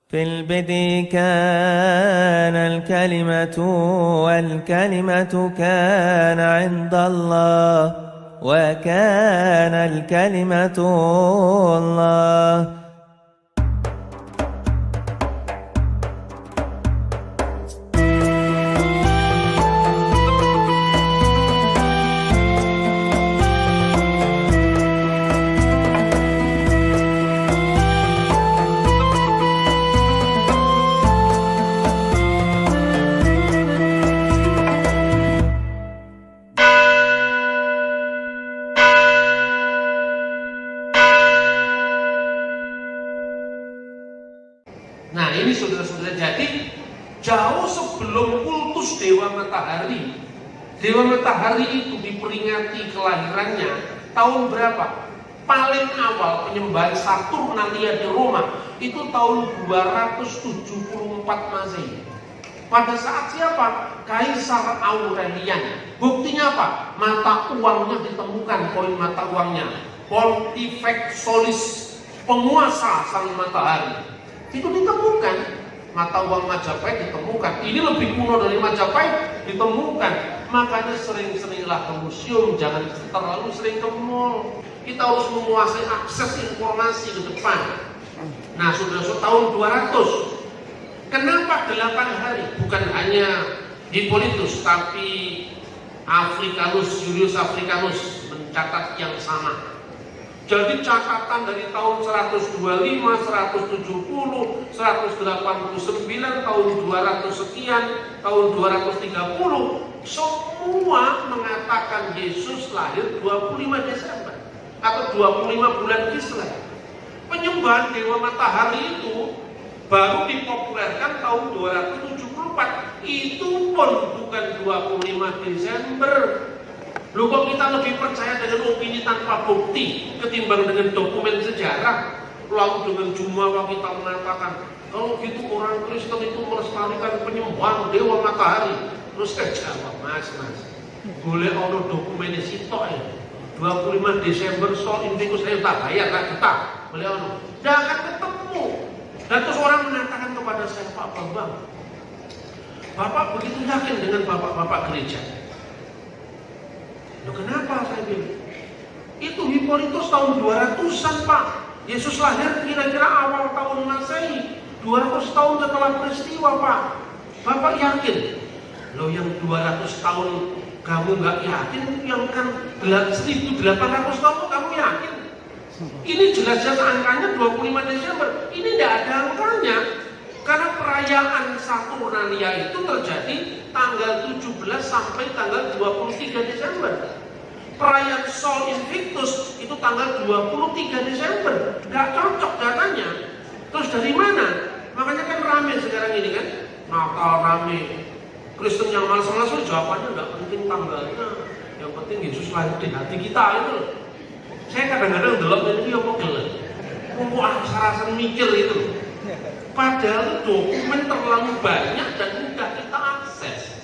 في البدء كان الكلمة والكلمة كان عند الله وكان الكلمة الله. Nah ini saudara-saudara, jadi jauh sebelum kultus Dewa Matahari itu diperingati kelahirannya tahun berapa? Paling awal penyembahan Saturnalia di Roma itu tahun 274 Masehi. Pada saat siapa? Kaisar Aurelian. Buktinya apa? Mata uangnya ditemukan, koin mata uangnya. Pontifex Solis, penguasa sang matahari. Itu ditemukan, mata uang Majapahit ditemukan. Ini lebih kuno dari Majapahit, ditemukan. Makanya sering-seringlah ke museum, jangan terlalu sering ke mall. Kita harus menguasai akses informasi ke depan. Nah, sudah tahun 200. Kenapa 8 hari? Bukan hanya Hippolytus, tapi Julius Africanus mencatat yang sama. Jadi catatan dari tahun 125, 170, 189, tahun 200 sekian, tahun 230, semua mengatakan Yesus lahir 25 Desember atau 25 bulan Kislev. Penyembahan Dewa Matahari itu baru dipopulerkan tahun 274. Itu pun bukan 25 Desember. Loh, kok kita lebih percaya dengan opini tanpa bukti ketimbang dengan dokumen sejarah? Lalu dengan Jumawa kita mengatakan kalau gitu orang Kristen itu melestarikan penyembahan Dewa Matahari. Terus saya jawab, mas boleh ono dokumennya sitok ya 25 Desember Sol Invictus saya tak bayar tak kita boleh ono, jangan ketemu. Dan terus orang mengatakan kepada saya, Pak Bambang, Bapak begitu yakin dengan bapak-bapak gereja? Loh, kenapa saya bilang? Itu Hippolytus tahun 200-an Pak. Yesus lahir kira-kira awal tahun Masehi, 200 tahun setelah peristiwa Pak. Bapak yakin? Loh, yang 200 tahun kamu nggak yakin, yang kan 1800 tahun kamu yakin? Ini jelas-jelas angkanya 25 Desember. Ini tidak ada angkanya. Karena perayaan Saturnalia itu terjadi tanggal 17 sampai tanggal 23 Desember. Perayaan Sol Invictus itu tanggal 23 Desember. Gak cocok datanya. Terus dari mana? Makanya kan rame sekarang ini kan. Natal rame. Kristen yang malas-malas jawabannya gak penting tanggalnya. Yang penting Yesus lahir di hati kita itu. Saya kadang-kadang delok ini apa gelap. Wah, rasa mikir itu. Padahal dokumen terlalu banyak dan mudah kita akses.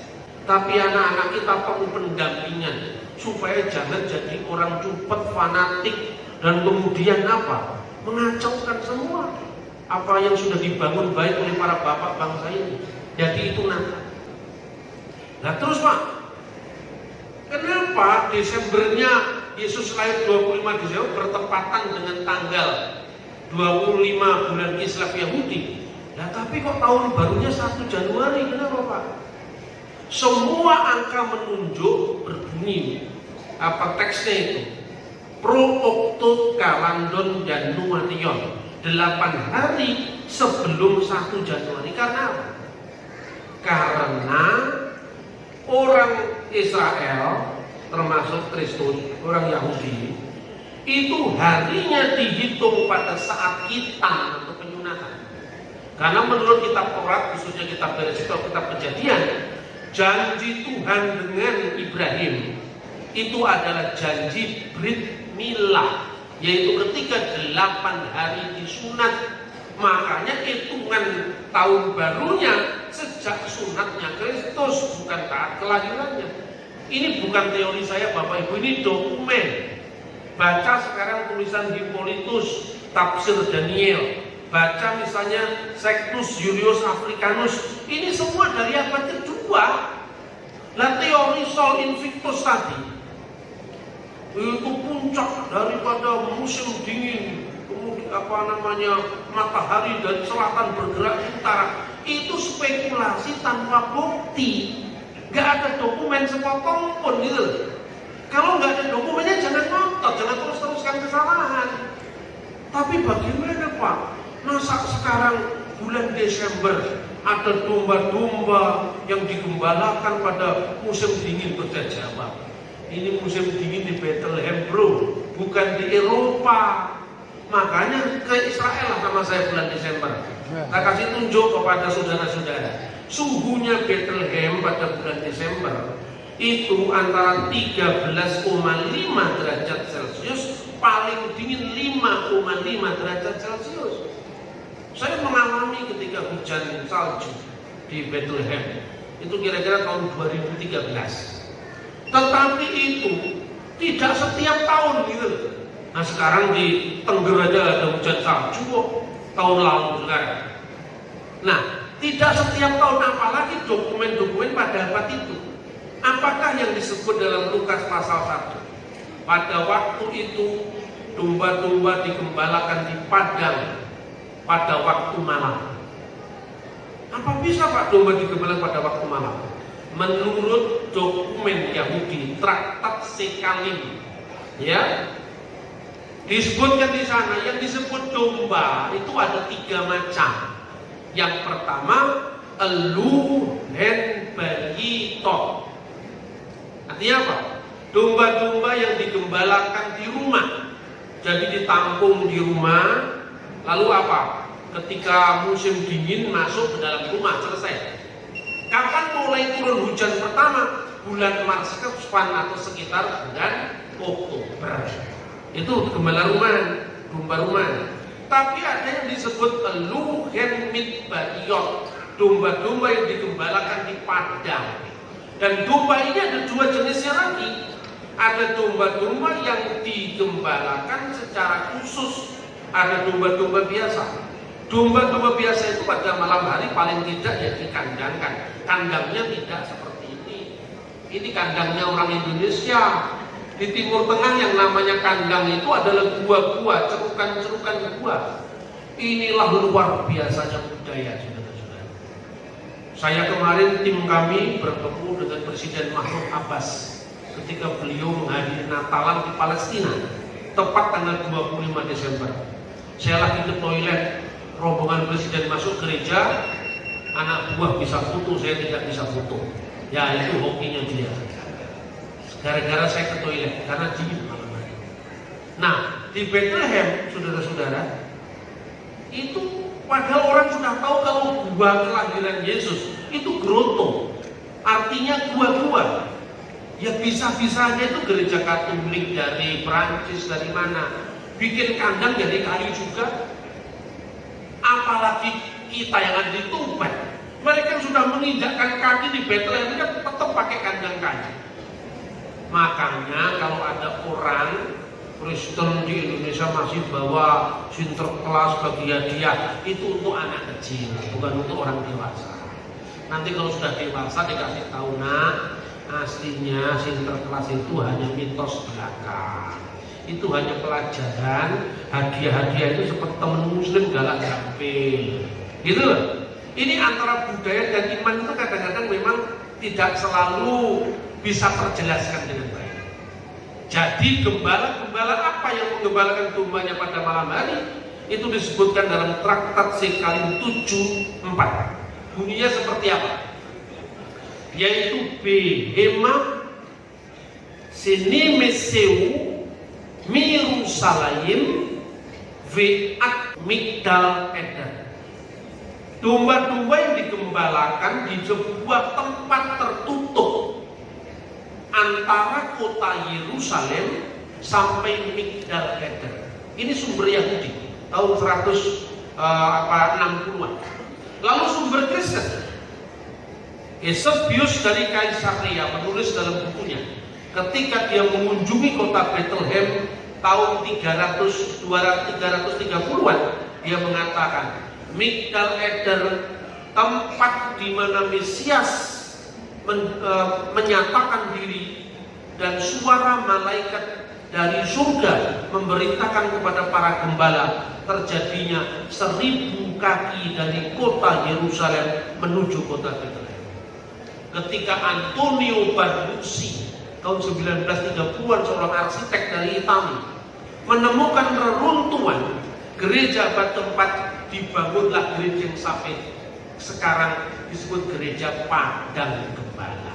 Tapi anak-anak kita perlu pendampingan supaya jangan jadi orang cepet fanatik dan kemudian apa? Mengacaukan semua apa yang sudah dibangun baik oleh para bapak bangsa ini. Jadi itu nanti. Nah terus Pak, kenapa Desembernya Yesus lahir 25 Desember bertepatan dengan tanggal 25 bulan Kislev Yahudi? Nah tapi kok tahun barunya 1 Januari, kenapa Pak? Semua angka menunjuk berbunyi apa teksnya itu? Pro octo calandon Januarion, 8 hari sebelum 1 Januari. Karena apa? Karena orang Israel termasuk Kristen, orang Yahudi itu harinya dihitung pada saat hitam atau penyunatan. Karena menurut kitab Taurat, khususnya kitab Bereshit atau kitab Kejadian, janji Tuhan dengan Ibrahim itu adalah janji Brit Milah, yaitu ketika 8 hari disunat. Makanya hitungan tahun barunya sejak sunatnya Kristus, bukan saat kelahirannya. Ini bukan teori saya Bapak Ibu, ini dokumen. Baca sekarang tulisan Hippolytus, tafsir Daniel, Baca misalnya Sectus Julius Africanus, ini semua dari abad kedua. Nah, teori Sol Invictus tadi itu puncak daripada musim dingin, kemudian matahari dari selatan bergerak ke utara. Itu spekulasi tanpa bukti, nggak ada dokumen sepotong pun gitu. Kalau nggak ada dokumennya jangan ngotot, jangan terus-teruskan kesalahan. Tapi bagaimana Pak? Masa sekarang bulan Desember ada domba-domba yang digembalakan pada musim dingin? Berjawab, ini musim dingin di Bethlehem bro, bukan di Eropa. Makanya ke Israel lah sama saya bulan Desember. Saya kasih tunjuk kepada saudara-saudara, suhunya Bethlehem pada bulan Desember itu antara 13,5 derajat Celcius, paling dingin 5,5 derajat Celcius. Saya mengalami ketika hujan salju di Bethlehem, itu kira-kira tahun 2013. Tetapi itu tidak setiap tahun gitu. Nah sekarang di Tengger aja ada hujan salju kok, tahun lalu sekarang. Nah tidak setiap tahun, apalagi dokumen-dokumen pada abad itu. Apakah yang disebut dalam Lukas pasal 1? Pada waktu itu domba-domba digembalakan di padang pada waktu malam. Apa bisa Pak domba digembalakan pada waktu malam? Menurut dokumen Yahudi, Traktat Sekalim, ya, disebutkan di sana, yang disebut domba itu ada 3 macam. Yang pertama, elu hen bayitot. Artinya apa? Domba-domba yang digembalakan di rumah, jadi ditampung di rumah. Lalu apa? Ketika musim dingin masuk ke dalam rumah, selesai. Kapan mulai turun hujan pertama? Bulan Maret atau sekitar bulan Oktober. Itu gembala rumah, domba rumah. Tapi ada yang disebut eluhen mitbariot, domba-domba yang digembalakan di padang. Dan domba ini ada 2 jenisnya lagi. Ada domba-domba yang digembalakan secara khusus, ada domba-domba biasa. Domba-domba biasa itu pada malam hari paling tidak ya dikandangkan. Kandangnya tidak seperti ini. Ini kandangnya orang Indonesia. Di Timur Tengah yang namanya kandang itu adalah gua-gua, cerukan-cerukan gua. Inilah luar biasanya budaya, saudara-saudara. Saya kemarin tim kami bertemu dengan Presiden Mahmud Abbas ketika beliau menghadiri Natalan di Palestina, tepat tanggal 25 Desember. Saya lagi ke toilet, rombongan Presiden masuk gereja, anak buah bisa foto, saya tidak bisa foto. Ya itu hokinya dia. Gara-gara saya ke toilet, karena dingin malam hari. Nah, di Bethlehem, saudara-saudara, itu padahal orang sudah tahu kalau gua kelahiran Yesus itu grotto, artinya gua-gua. Ya bisa-bisanya itu gereja Katolik dari Prancis, dari mana, bikin kandang dari kayu juga. Apalagi kita yang ada di Tuban, mereka sudah menginjakkan kaki di Bethlehem, mereka tetap pakai kandang kayu. Makanya kalau ada orang Kristen di Indonesia masih bawa Sinterklas bagi hadiah, itu untuk anak kecil, bukan untuk orang dewasa. Nanti kalau sudah dewasa dikasih tahu, nak, aslinya Sinterklas itu hanya mitos belaka. Itu hanya pelajaran, hadiah-hadiah itu seperti teman muslim galak gampil. Gitu loh. Ini antara budaya dan iman itu kadang-kadang memang tidak selalu bisa terjelaskan dengan baik. Jadi gembala-gembala apa yang menggembalakan dombanya pada malam hari itu disebutkan dalam Traktat Sekalim 7:4. Bunyinya seperti apa? Yaitu behema sinemeseu mirusalayim ve'at migdal eder. Domba-domba yang digembalakan di sebuah tempat tertutup antara kota Yerusalem sampai Migdal Eder. Ini sumber Yahudi tahun 160-an. Lalu sumber Kristen, Eusebius dari Kaisaria menulis dalam bukunya, ketika dia mengunjungi kota Bethlehem tahun 330-an, Dia mengatakan, Migdal Eder, tempat di mana Mesias menyatakan diri, dan suara malaikat dari surga memerintahkan kepada para gembala terjadinya 1000 kaki dari kota Yerusalem menuju kota Bethlehem. Ketika Antonio Barbucci tahun 1930-an, seorang arsitek dari Italia, menemukan reruntuhan gereja tempat dibangunlah gereja yang sampai sekarang disebut gereja Padang Gembala.